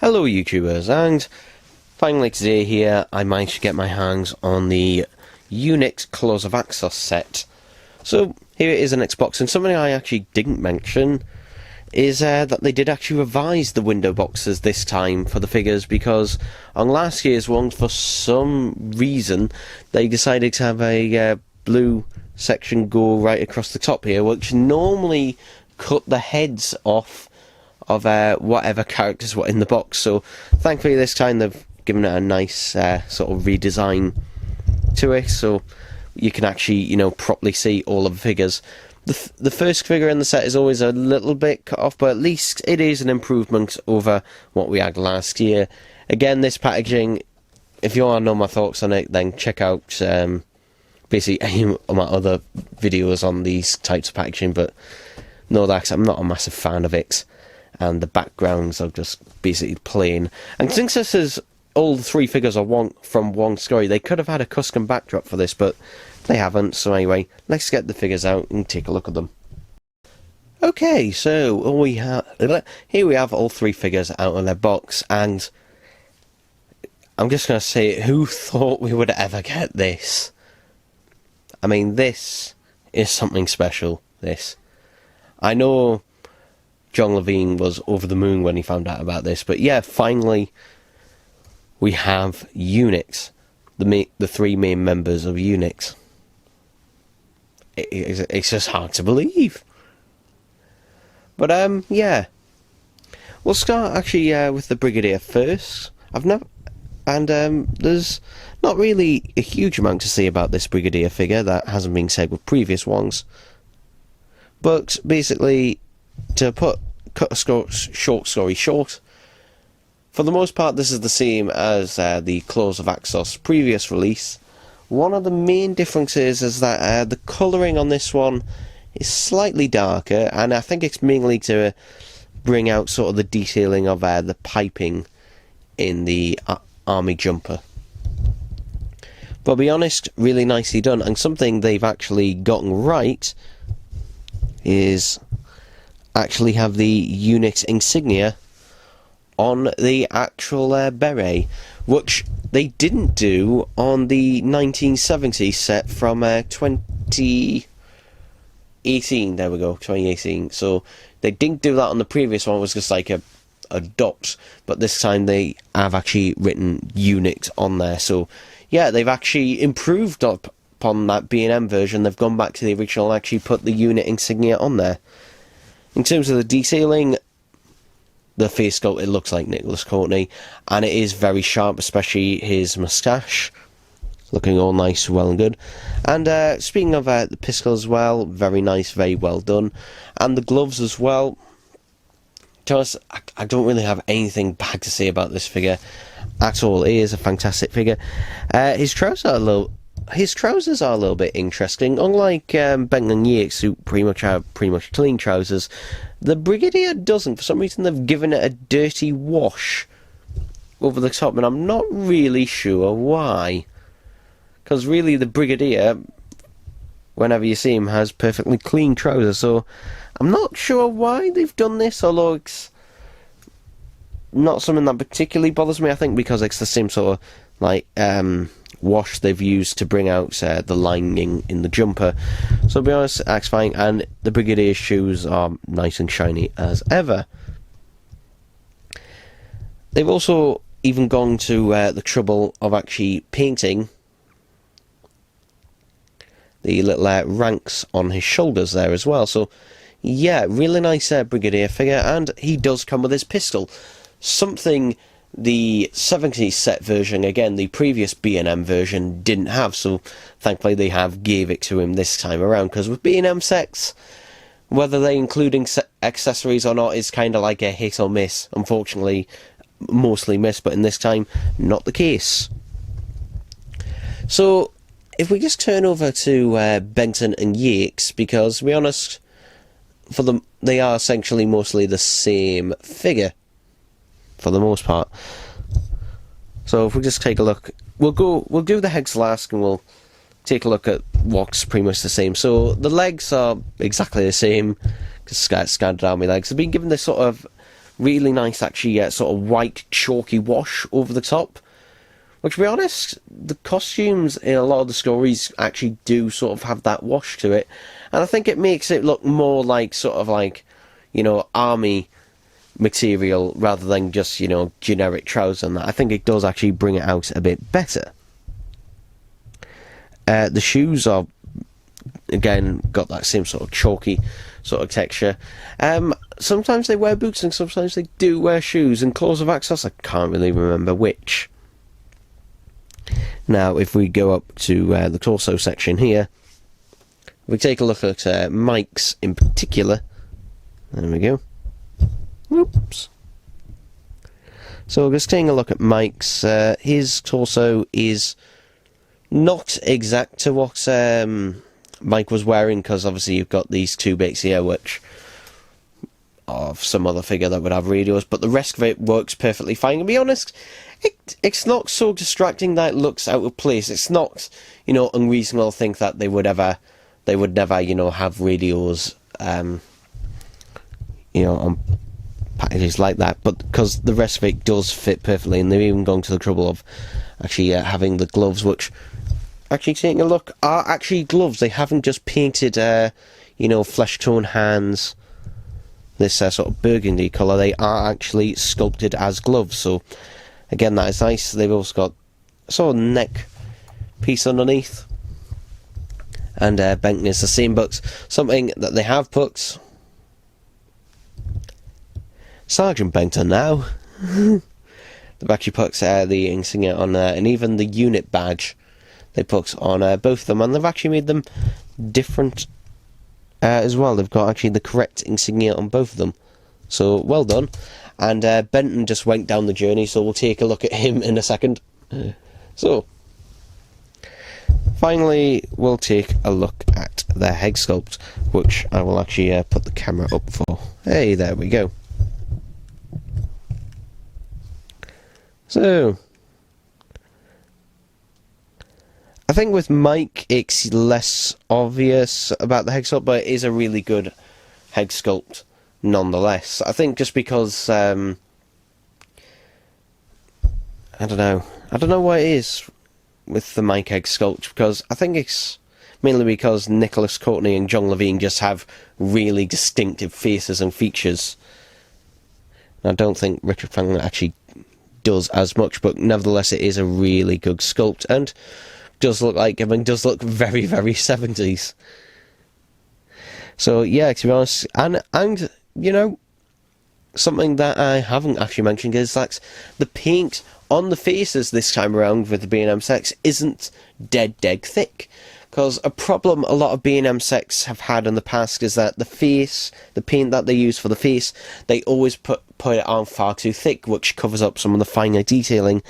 Hello YouTubers, and finally today here I managed to get my hands on the Unix Claws of Axos set. So here it is in Xbox, and something I actually didn't mention is that they did actually revise the window boxes this time for the figures, because on last year's ones for some reason they decided to have a blue section go right across the top here, which normally cut the heads off of whatever characters were in the box. So thankfully this time they've given it a nice sort of redesign to it, so you can actually, you know, properly see all of the figures. The first figure in the set is always a little bit cut off, but at least it is an improvement over what we had last year. Again, this packaging, if you want to know my thoughts on it, then check out basically any of my other videos on these types of packaging, but know that I'm not a massive fan of it. And the backgrounds are just basically plain. And since this is all three figures are from one story, they could have had a custom backdrop for this, but they haven't. So anyway, let's get the figures out and take a look at them. Okay, so here we have all three figures out of their box, and I'm just going to say, who thought we would ever get this? I mean, this is something special, this. I know John Levine was over the moon when he found out about this, but yeah, finally we have Unix, the three main members of Unix. It's just hard to believe. But yeah, we'll start actually with the Brigadier first. There's not really a huge amount to say about this Brigadier figure that hasn't been said with previous ones. But basically, to cut a short story short, for the most part this is the same as the Claws of Axos previous release. One of the main differences is that the colouring on this one is slightly darker, and I think it's mainly to bring out sort of the detailing of the piping in the army jumper. But to be honest, really nicely done, and something they've actually gotten right is actually have the Unix insignia on the actual beret, which they didn't do on the 1970 set from 2018. There we go, 2018. So they didn't do that on the previous one. It was just like a dot, but this time they have actually written Unix on there. So yeah, they've actually improved upon that B&M version. They've gone back to the original and actually put the unit insignia on there. In terms of the detailing, the face sculpt, it looks like Nicholas Courtney, and it is very sharp, especially his moustache, looking all nice, well and good. And speaking of the pistol as well, very nice, very well done. And the gloves as well. To us, I don't really have anything bad to say about this figure at all. It is a fantastic figure. His trousers are a little bit interesting. Unlike Benton and Yates, who pretty much clean trousers, the Brigadier doesn't. For some reason, they've given it a dirty wash over the top, and I'm not really sure why. Because really, the Brigadier, whenever you see him, has perfectly clean trousers. So I'm not sure why they've done this, although it's not something that particularly bothers me. I think because it's the same sort of like wash they've used to bring out the lining in the jumper. So to be honest, that's fine, and the Brigadier's shoes are nice and shiny as ever. They've also even gone to the trouble of actually painting the little ranks on his shoulders there as well. So yeah, really nice Brigadier figure, and he does come with his pistol. Something the 70s set version, again, the previous B&M version, didn't have, so thankfully they have gave it to him this time around, because with B&M sets, whether they including accessories or not is kind of like a hit or miss. Unfortunately, mostly miss, but in this time, not the case. So, if we just turn over to Benton and Yates, because to be honest, for them, they are essentially mostly the same figure for the most part. So if we just take a look, we'll do the heads last, and we'll take a look at what's pretty much the same. So the legs are exactly the same, just Standard Army legs. They've been given this sort of really nice, actually, sort of white, chalky wash over the top. Which, to be honest, the costumes in a lot of the stories actually do sort of have that wash to it. And I think it makes it look more like, sort of like, you know, army material rather than just, you know, generic trousers and that. I think it does actually bring it out a bit better. The shoes are, again, got that same sort of chalky sort of texture. Sometimes they wear boots and sometimes they do wear shoes. In Claws of Axos, I can't really remember which. Now, if we go up to the torso section here, if we take a look at Mike's in particular. There we go. Whoops. So just taking a look at Mike's, his torso is not exact to what Mike was wearing, because obviously you've got these two bits here, which of some other figure that would have radios, but the rest of it works perfectly fine. To be honest, it's not so distracting that it looks out of place. It's not, you know, unreasonable to think that they would never, you know, have radios, you know, on packages like that, but because the rest of it does fit perfectly, and they've even gone to the trouble of actually having the gloves, which, actually taking a look, are actually gloves. They haven't just painted, you know, flesh tone hands, this sort of burgundy colour. They are actually sculpted as gloves, so again, that is nice. They've also got sort of neck piece underneath, and Benton is the same, but something that they have put Sergeant Benton now. They've actually put the insignia on there, and even the unit badge they put on both of them, and they've actually made them different as well. They've got actually the correct insignia on both of them, so well done. And Benton just went down the journey, so we'll take a look at him in a second. So finally we'll take a look at their head sculpt, which I will actually put the camera up for. Hey, there we go. So I think with Mike it's less obvious about the head sculpt, but it is a really good head sculpt nonetheless. I think just because I don't know what it is with the Mike head sculpt, because I think it's mainly because Nicholas Courtney and John Levine just have really distinctive faces and features. I don't think Richard Franklin actually does as much, but nevertheless it is a really good sculpt, and does look like, I mean, does look very, very 70s. So yeah, to be honest, and you know, something that I haven't actually mentioned is that the paint on the faces this time around with the B&M sets isn't dead thick. Because a problem a lot of B&M sets have had in the past is that the paint that they use for the face, they always put it on far too thick, which covers up some of the finer detailing.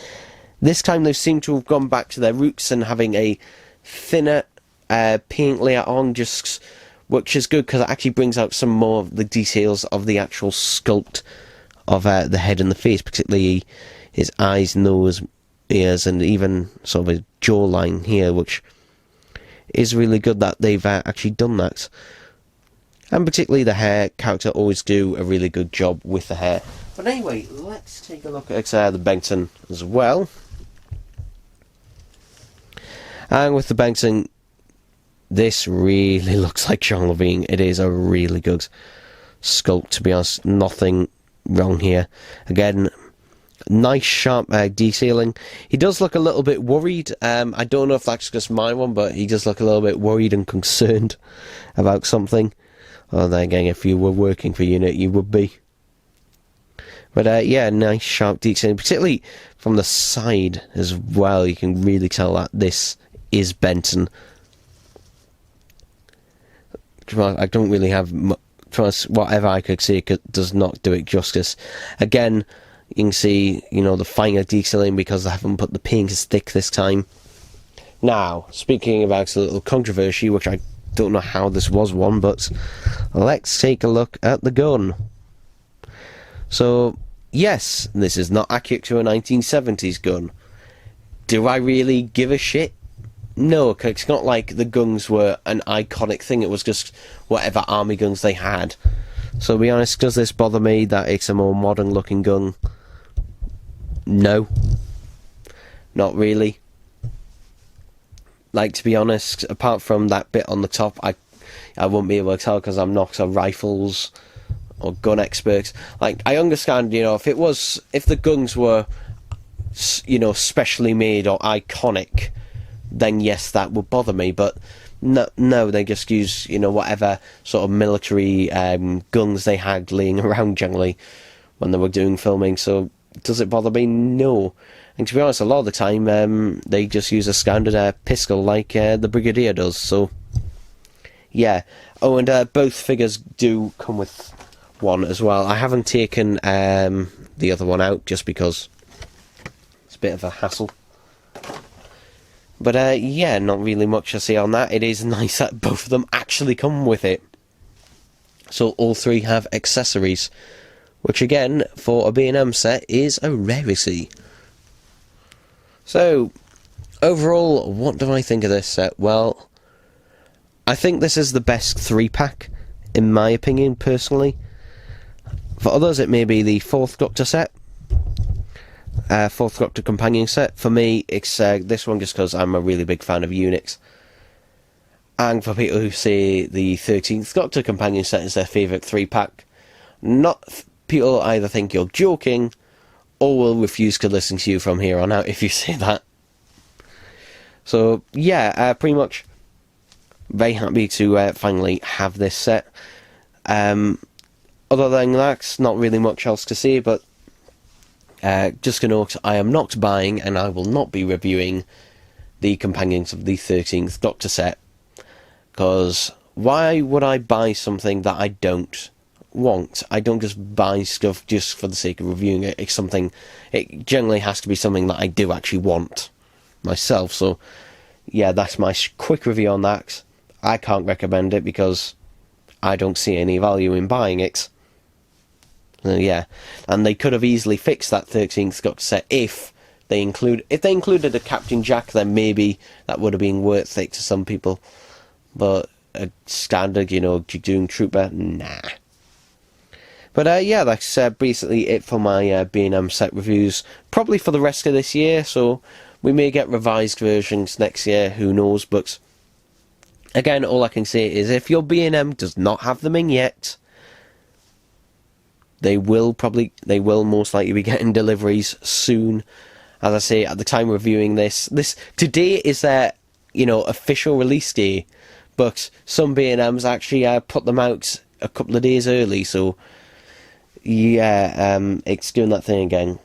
This time they seem to have gone back to their roots and having a thinner paint layer on, which is good because it actually brings out some more of the details of the actual sculpt of the head and the face, particularly his eyes, nose, ears, and even sort of a jawline here, which is really good that they've actually done that. And particularly the hair, character always do a really good job with the hair. But anyway, let's take a look at the Benton as well. And with the Benton, this really looks like John Levine. It is a really good sculpt, to be honest. Nothing wrong here. Again, nice sharp detailing. He does look a little bit worried. I don't know if that's just my one, but he does look a little bit worried and concerned about something. Well, then again, if you were working for UNIT, you would be. But yeah, nice sharp detailing, particularly from the side as well. You can really tell that this is Benton. I don't really have whatever I could see, it does not do it justice. Again, you can see, you know, the finer detailing because they haven't put the paint as thick this time. Now, speaking about a little controversy, which I don't know how this was one, but let's take a look at the gun. So, yes, this is not accurate to a 1970s gun. Do I really give a shit? No, because it's not like the guns were an iconic thing. It was just whatever army guns they had. So to be honest, does this bother me that it's a more modern looking gun? No. Not really. Like, to be honest, apart from that bit on the top, I won't be able to tell because I'm not a rifles or gun expert. Like, I understand, if the guns were, specially made or iconic, then yes, that would bother me, but no, they just use, whatever sort of military guns they had laying around generally when they were doing filming, so does it bother me? No. And to be honest, a lot of the time, they just use a standard pistol like the Brigadier does, so yeah. Oh, and both figures do come with one as well. I haven't taken the other one out just because it's a bit of a hassle. But yeah, not really much to say on that. It is nice that both of them actually come with it. So all three have accessories, which again, for a B&M set, is a rarity. So, overall, what do I think of this set? Well, I think this is the best 3-pack, in my opinion, personally. For others, it may be the 4th Doctor set. 4th Doctor companion set. For me, it's this one just because I'm a really big fan of Unix. And for people who say the 13th Doctor companion set is their favourite 3-pack, people either think you're joking or will refuse to listen to you from here on out if you say that. So yeah, pretty much very happy to finally have this set. Other than that, not really much else to say, but just to note, I am not buying and I will not be reviewing the companions of the 13th Doctor set, because why would I buy something that I don't want? I don't just buy stuff just for the sake of reviewing it. It generally has to be something that I do actually want myself. So yeah, that's my quick review on that. I can't recommend it because I don't see any value in buying it. Yeah, and they could have easily fixed that 13th Doctor set if they included a Captain Jack, then maybe that would have been worth it to some people. But a standard, Dragoon Trooper, nah. But yeah, that's basically it for my B&M set reviews. Probably for the rest of this year, so we may get revised versions next year, who knows. But again, all I can say is if your B&M does not have them in yet, they will most likely be getting deliveries soon. As I say, at the time of reviewing this today is their official release day, but some B&Ms actually put them out a couple of days early, so yeah, it's doing that thing again.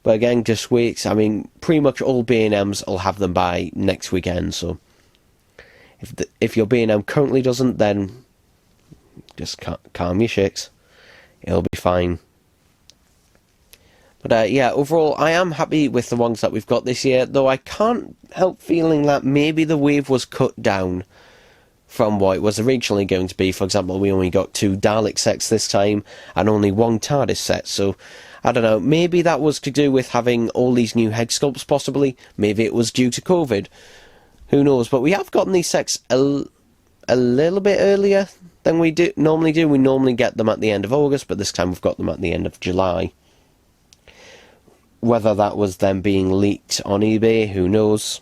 But again, just wait. I mean, pretty much all B&Ms will have them by next weekend, so if your B&M currently doesn't, then just calm your shits. It'll be fine. But yeah, overall, I am happy with the ones that we've got this year, though I can't help feeling that maybe the wave was cut down from what it was originally going to be. For example, we only got 2 Dalek sets this time, and only 1 TARDIS set, so I don't know, maybe that was to do with having all these new head sculpts, possibly. Maybe it was due to COVID. Who knows, but we have gotten these sets a little bit earlier than we normally do. We normally get them at the end of August, but this time we've got them at the end of July. Whether that was them being leaked on eBay, who knows.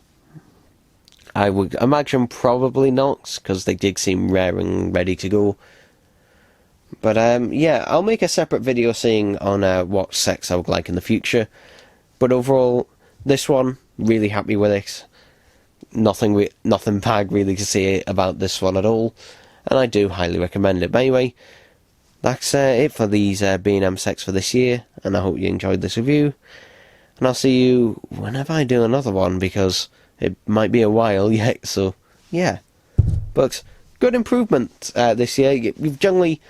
I would imagine probably not, because they did seem rare and ready to go. But yeah, I'll make a separate video saying on what sets I would like in the future. But overall, this one, really happy with it. Nothing bad really to say about this one at all, and I do highly recommend it. But anyway, that's it for these B&M sets for this year, and I hope you enjoyed this review. And I'll see you whenever I do another one, because it might be a while yet, so yeah. But good improvement this year. You've generally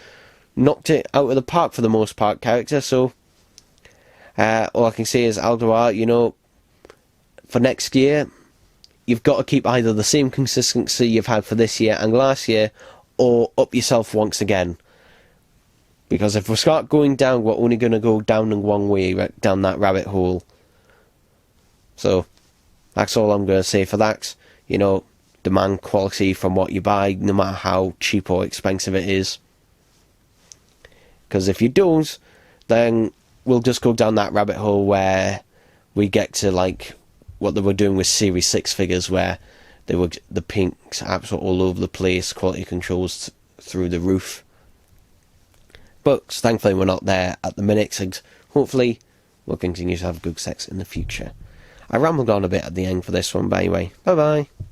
knocked it out of the park for the most part, character, so all I can say is, Aldoar, for next year, you've got to keep either the same consistency you've had for this year and last year, or up yourself once again. Because if we start going down, we're only going to go down in one way, right down that rabbit hole. So, that's all I'm going to say for that. Demand quality from what you buy, no matter how cheap or expensive it is. Because if you don't, then we'll just go down that rabbit hole where we get to like what they were doing with Series 6 figures, where the pinks apps were all over the place, quality controls through the roof. But thankfully we're not there at the minute, and hopefully we'll continue to have good sets in the future. I rambled on a bit at the end for this one, but anyway, bye bye.